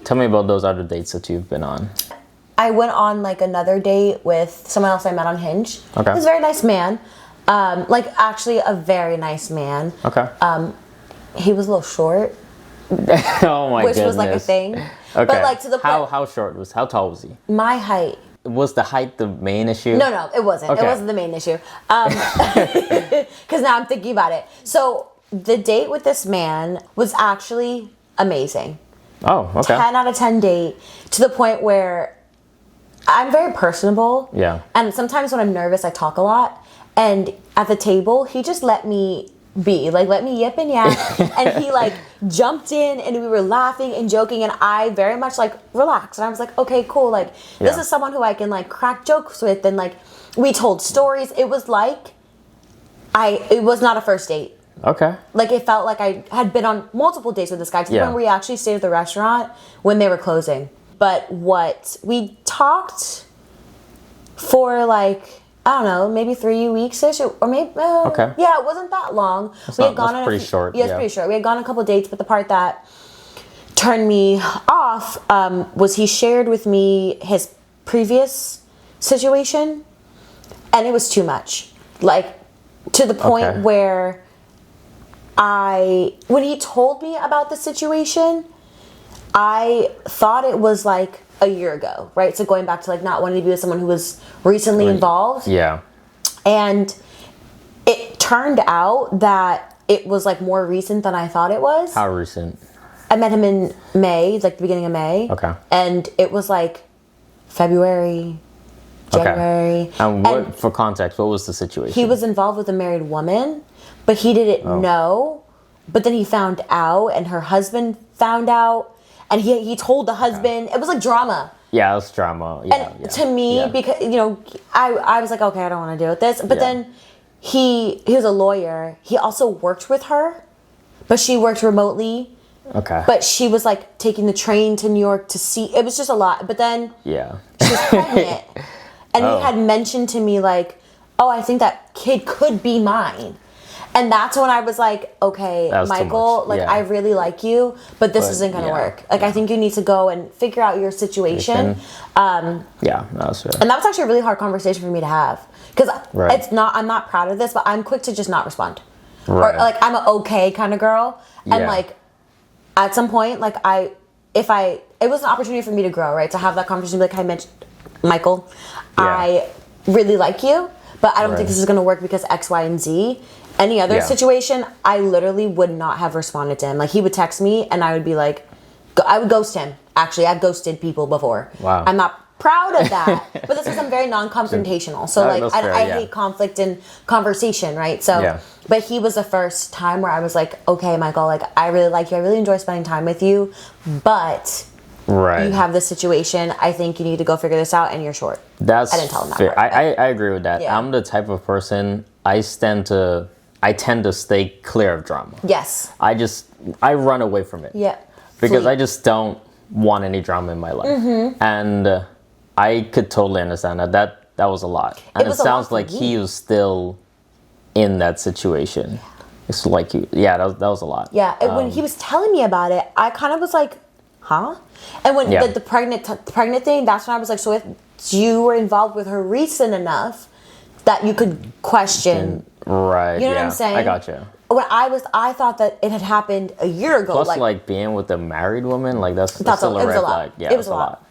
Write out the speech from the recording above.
Tell me about those other dates that you've been on. I went on like another date with someone else I met on Hinge. Okay. He's a very nice man. Like actually a very nice man. Okay. He was a little short. Oh my Which goodness. was like a thing. Okay. But like to the point. How tall was he? My height. Was the height the main issue? No, it wasn't. Okay. It wasn't the main issue. Because now I'm thinking about it. So the date with this man was actually amazing. Oh, okay. 10 out of 10 date, to the point where I'm very personable. Yeah. And sometimes when I'm nervous, I talk a lot. And at the table, he just let me be. Like, let me yip and yap. And he, like, jumped in, and we were laughing and joking. And I very much, like, relaxed. And I was like, okay, cool. Like, this is someone who I can, like, crack jokes with. And, like, we told stories. It was like it was not a first date. Okay. Like, it felt like I had been on multiple dates with this guy to the point where we actually stayed at the restaurant when they were closing. But we talked for, like, I don't know, maybe 3 weeks-ish, or maybe, okay. Yeah, it wasn't that long. That's pretty short. Yeah, it's pretty short. We had gone on a couple of dates, but the part that turned me off was he shared with me his previous situation, and it was too much. Like, to the point where when he told me about the situation, I thought it was like a year ago, right? So going back to like not wanting to be with someone who was recently involved. Yeah. And it turned out that it was like more recent than I thought it was. How recent? I met him in May, like the beginning of May. Okay. And it was like February, January. And for context, what was the situation? He was involved with a married woman, but he didn't know. But then he found out, and her husband found out. And he told the husband. It was like drama. Yeah, it was drama. Yeah, and to me, because, you know, I was like, okay, I don't want to deal with this. But then he was a lawyer. He also worked with her, but she worked remotely. Okay. But she was like taking the train to New York to see. It was just a lot. But then she was pregnant. And he had mentioned to me like, oh, I think that kid could be mine. And that's when I was like, okay, Michael, like, I really like you, but this isn't going to work. Like, I think you need to go and figure out your situation. That was fair. And that was actually a really hard conversation for me to have. Because I'm not proud of this, but I'm quick to just not respond. Right. Or, like, I'm an okay kind of girl. And, like, at some point, like, it was an opportunity for me to grow, right? To have that conversation, like I mentioned, Michael, I really like you, but I don't think this is going to work because X, Y, and Z. Any other situation, I literally would not have responded to him. Like, he would text me, and I would be like, I would ghost him. Actually, I've ghosted people before. Wow. I'm not proud of that, but this is I'm very non-confrontational. So, like, I hate conflict and conversation, right? So, but he was the first time where I was like, okay, Michael, like, I really like you. I really enjoy spending time with you, but you have this situation. I think you need to go figure this out, and you're short. I didn't tell him that part, I agree with that. Yeah. I'm the type of person, I tend to stay clear of drama. Yes. I run away from it. Yeah. Because I just don't want any drama in my life. Mm-hmm. And I could totally understand that. That was a lot. And it sounds like he was still in that situation. Yeah. It's like, that was a lot. Yeah. And when he was telling me about it, I kind of was like, huh? And when the pregnant thing, that's when I was like, so if you were involved with her recent enough that you could question. Right. You know what I'm saying? I gotcha. When I thought that it had happened a year ago. Plus, like being with a married woman, like that's still a red flag. Yeah, it was a lot.